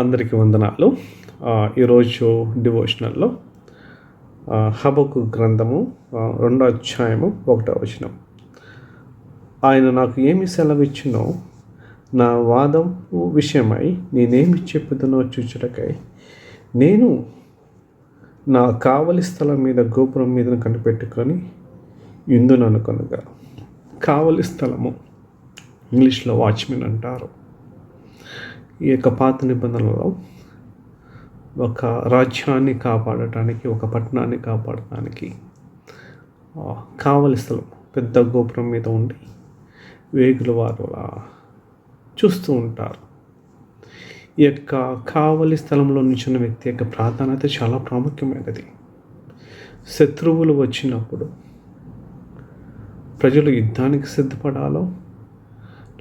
అందరికీ వందనాలు. ఈరోజు డివోషనల్‌లో హబక్కు గ్రంథము 2వ అధ్యాయము 1వ వచనం. ఆయన నాకు ఏమి సెలవిచ్చునో నా వాదము విషయమై నేనేమి చెప్పుదునో చూచుటకై నేను నా కావలి స్థలం మీద గోపురం మీద కనిపెట్టుకొని యుందుననుకొనగా. కావలి స్థలము ఇంగ్లీష్లో వాచ్మెన్ అంటారు. ఈ యొక్క పాత నిబంధనలో ఒక రాజ్యాన్ని కాపాడటానికి, ఒక పట్టణాన్ని కాపాడటానికి కావలి స్థలం పెద్ద గోపురం మీద ఉండి వేగుల వారు అలా చూస్తూ ఉంటారు. ఈ యొక్క కావలి స్థలంలో నిల్చున్న వ్యక్తి యొక్క ప్రాధాన్యత చాలా ప్రాముఖ్యమైనది. శత్రువులు వచ్చినప్పుడు ప్రజలు యుద్ధానికి సిద్ధపడాలో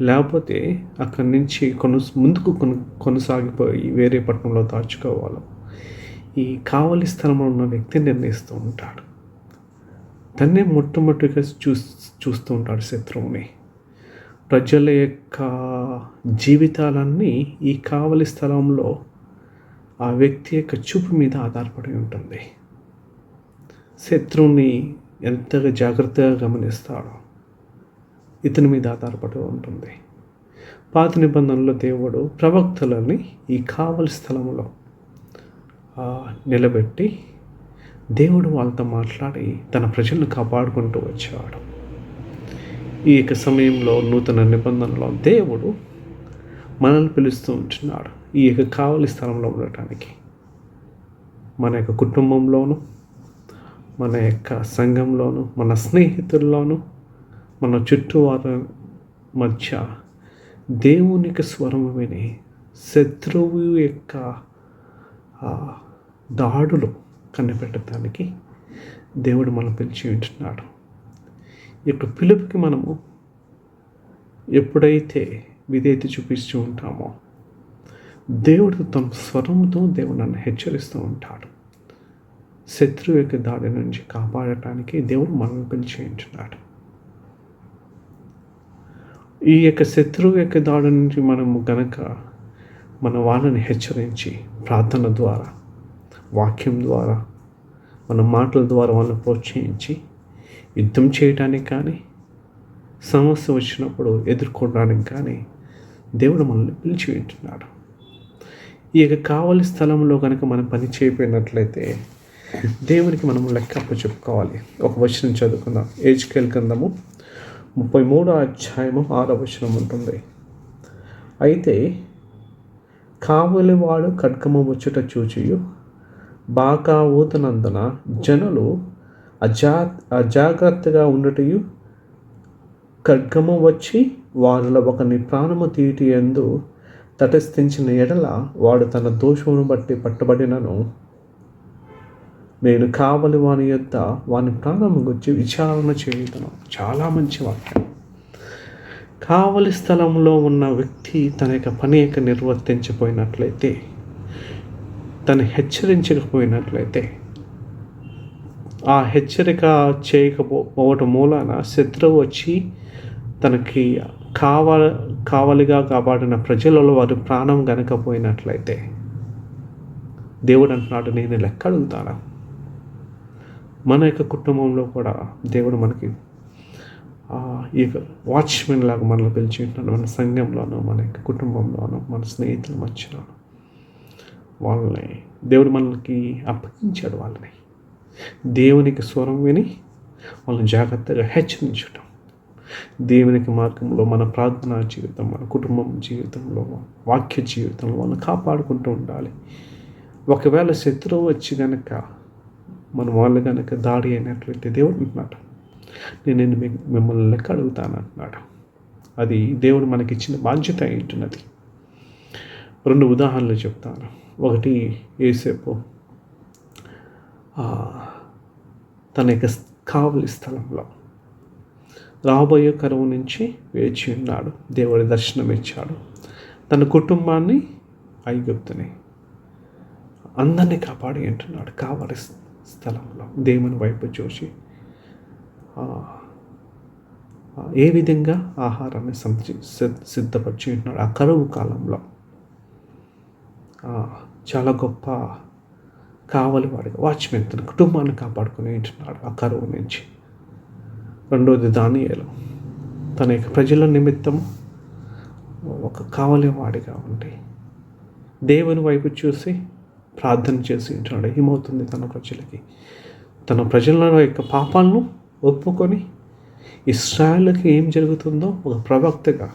లేకపోతే అక్కడి నుంచి ముందుకు కొనసాగిపోయి వేరే పట్టణంలో దాచుకోవాలో ఈ కావలి స్థలంలో ఉన్న వ్యక్తి నిర్ణయిస్తూ ఉంటాడు. తన్నే మొట్టమొదటిగా చూస్తూ ఉంటాడు శత్రువుని. ప్రజల యొక్క జీవితాలన్నీ ఈ కావలి స్థలంలో ఆ వ్యక్తి యొక్క చూపు మీద ఆధారపడి ఉంటుంది. శత్రువుని ఎంతగా జాగ్రత్తగా గమనిస్తాడో ఇతని మీద ఆధారపడి ఉంటుంది. పాత నిబంధనలో దేవుడు ప్రవక్తలని ఈ కావలి స్థలంలో నిలబెట్టి దేవుడు వాళ్ళతో మాట్లాడి తన ప్రజలను కాపాడుకుంటూ వచ్చాడు. ఈ యొక్క సమయంలో నూతన నిబంధనలో దేవుడు మనల్ని పిలుస్తూ ఉంటున్నాడు ఈ యొక్క కావలి స్థలంలో ఉండటానికి. మన యొక్క కుటుంబంలోను, మన యొక్క సంఘంలోను, మన స్నేహితుల్లోనూ, మన చుట్టూ వారి మధ్య దేవునికి స్వరము విని శత్రువు యొక్క దాడులు కనిపెట్టడానికి దేవుడు మనం పిలిచి ఉంటున్నాడు. ఈ యొక్క పిలుపుకి మనము ఎప్పుడైతే విధేయత చూపిస్తూ ఉంటామో దేవుడు తన స్వరంతో దేవుడు నన్ను హెచ్చరిస్తూ ఉంటాడు. శత్రువు యొక్క దాడి నుంచి కాపాడటానికి దేవుడు మనల్ని పిలిచి ఉంటున్నాడు. ఈ యొక్క శత్రువు యొక్క దాడి నుంచి మనము గనక మన వాళ్ళని హెచ్చరించి ప్రార్థన ద్వారా, వాక్యం ద్వారా, మన మాటల ద్వారా వాళ్ళని ప్రోత్సహించి యుద్ధం చేయడానికి కానీ, సమస్య వచ్చినప్పుడు ఎదుర్కోవడానికి కానీ దేవుడు మనల్ని పిలిచి ఉంటున్నాడు. ఈ యొక్క కావలి స్థలంలో కనుక మనం పని చేయకపోయినట్లయితే దేవునికి మనము లెక్క చెప్పుకోవాలి. ఒక వచనం చదువుకుందాం. హెజ్కేలు గ్రంథము 33వ అధ్యాయము 6వ వచనం ఉంటుంది. అయితే కావలివాడు ఖడ్గము వచ్చుట చూచియు బాకా ఊతనందున జనులు అజాగ్రత్తగా ఉండటయు ఖడ్గము వచ్చి వారిలో ఒకని ప్రాణము తీటి యందు తటస్థించిన ఎడల వాడు తన దోషమును బట్టి పట్టబడినను నేను కావలి వాని యొద్ద వాని ప్రాణము గురించి విచారణ చేయుదును. చాలా మంచి వాక్యం. కావలి స్థలంలో ఉన్న వ్యక్తి తన యొక్క పని యొక్క నిర్వర్తించకపోయినట్లయితే, తను హెచ్చరించకపోయినట్లయితే, ఆ హెచ్చరిక చేయకపోవటం మూలాన శత్రువు వచ్చి తనకి కావలిగా కాపాడిన ప్రజలలో వారి ప్రాణం గనకపోయినట్లయితే దేవుడు అంటున్నాడు, నేను లెక్క అడుగుతాను. మన యొక్క కుటుంబంలో కూడా దేవుడు మనకి ఈ వాచ్మెన్ లాగా మనల్ని పిలిచి ఉంటున్నాడు. మన సంఘంలోనూ, మన యొక్క కుటుంబంలోనూ, మన స్నేహితుల మధ్యలో వాళ్ళని దేవుడు మనకి అప్పగించాడు. వాళ్ళని దేవునికి స్వరం విని వాళ్ళని జాగ్రత్తగా హెచ్చరించడం. దేవునికి మార్గంలో మన ప్రార్థనా జీవితం, మన కుటుంబం జీవితంలో, వాక్య జీవితంలో వాళ్ళని కాపాడుకుంటూ ఉండాలి. ఒకవేళ శత్రువు వచ్చి కనుక మన వాళ్ళు కనుక దాడి అయినట్లయితే దేవుడు అంటున్నాడు, నేను మిమ్మల్ని లెక్క అడుగుతాను అంటున్నాడు. అది దేవుడు మనకి ఇచ్చిన బాధ్యత ఏంటున్నది. 2 ఉదాహరణలు చెప్తాను. ఒకటి, యేసేపు తన యొక్క కావలి స్థలంలో రాబోయే కరువు నుంచి వేచి ఉన్నాడు. దేవుడి దర్శనం ఇచ్చాడు. తన కుటుంబాన్ని, ఐగుప్తుని, అందరినీ కాపాడి అంటున్నాడు. కావలి స్థలంలో దేవుని వైపు చూసి ఏ విధంగా ఆహారాన్ని సిద్ధపరిచి ఉంటున్నాడు. ఆ కరువు కాలంలో చాలా గొప్ప కావలివాడిగా వాచ్మెన్ తన కుటుంబాన్ని కాపాడుకుని ఉంటున్నాడు ఆ కరువు నుంచి. రెండోది దానియేలు తన యొక్క ప్రజల నిమిత్తం ఒక కావలివాడిగా ఉండి దేవుని వైపు చూసి ప్రార్థన చేసి ఉంటున్నాడు. ఏమవుతుంది తన ప్రజలకి? తన ప్రజల యొక్క పాపాలను ఒప్పుకొని ఇశ్రాయేలుకి ఏం జరుగుతుందో ఒక ప్రవక్తగా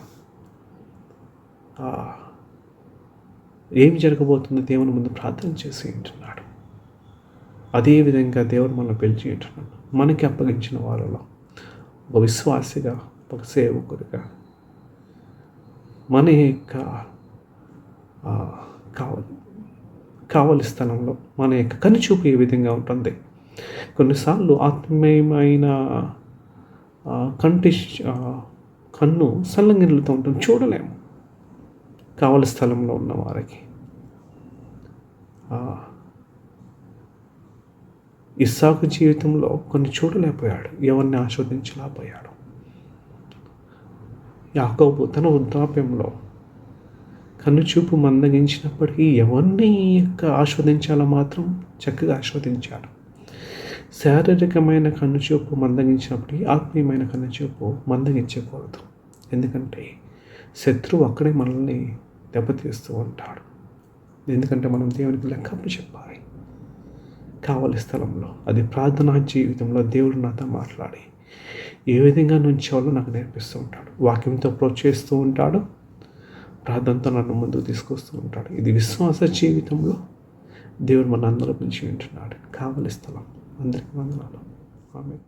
ఏం జరగబోతుందో దేవుని ముందు ప్రార్థన చేసి ఉంటున్నాడు. అదేవిధంగా దేవుడు మనం పిలిచి ఉంటున్నాడు. మనకి అప్పగించిన వారిలో ఒక విశ్వాసిగా, ఒక సేవకుడిగా మన యొక్క కావలి స్థలంలో మన యొక్క కనుచూపు ఏ విధంగా ఉంటుంది? కొన్నిసార్లు ఆత్మీయమైన కన్ను సల్లంగిరులతో ఉంటుంది, చూడలేము. కావలి స్థలంలో ఉన్న వారికి ఇస్సాకు జీవితంలో కొన్ని చూడలేకపోయాడు, ఎవరిని ఆస్వాదించలేకపోయాడు. యాకోబు తన వృద్ధాప్యంలో కన్నుచూపు మందగించినప్పటికీ ఎవరిని ఆస్వాదించాలో మాత్రం చక్కగా ఆస్వాదించాడు. శారీరకమైన కన్నుచూపు మందగించినప్పటికీ ఆత్మీయమైన కన్నుచూపు మందగించకూడదు. ఎందుకంటే శత్రువు అక్కడే మనల్ని దెబ్బతీస్తూ ఉంటాడు. ఎందుకంటే మనం దేవునికి లెక్కప్పు చెప్పాలి. కావలి స్థలంలో అది ప్రార్థనా జీవితంలో దేవుడు నాతో మాట్లాడి ఏ విధంగా నుంచోవాలో నాకు నేర్పిస్తూ ఉంటాడు. వాక్యంతో ప్రోత్సహిస్తూ ఉంటాడు, ప్రార్థనతో నన్ను ముందుకు తీసుకొస్తూ ఉంటాడు. ఇది విశ్వాస జీవితంలో దేవుడు మన అందరూ పిలిచి ఉంటున్నాడు. కావలి స్థలం. అందరికీ వందనాలు. ఆమేన్.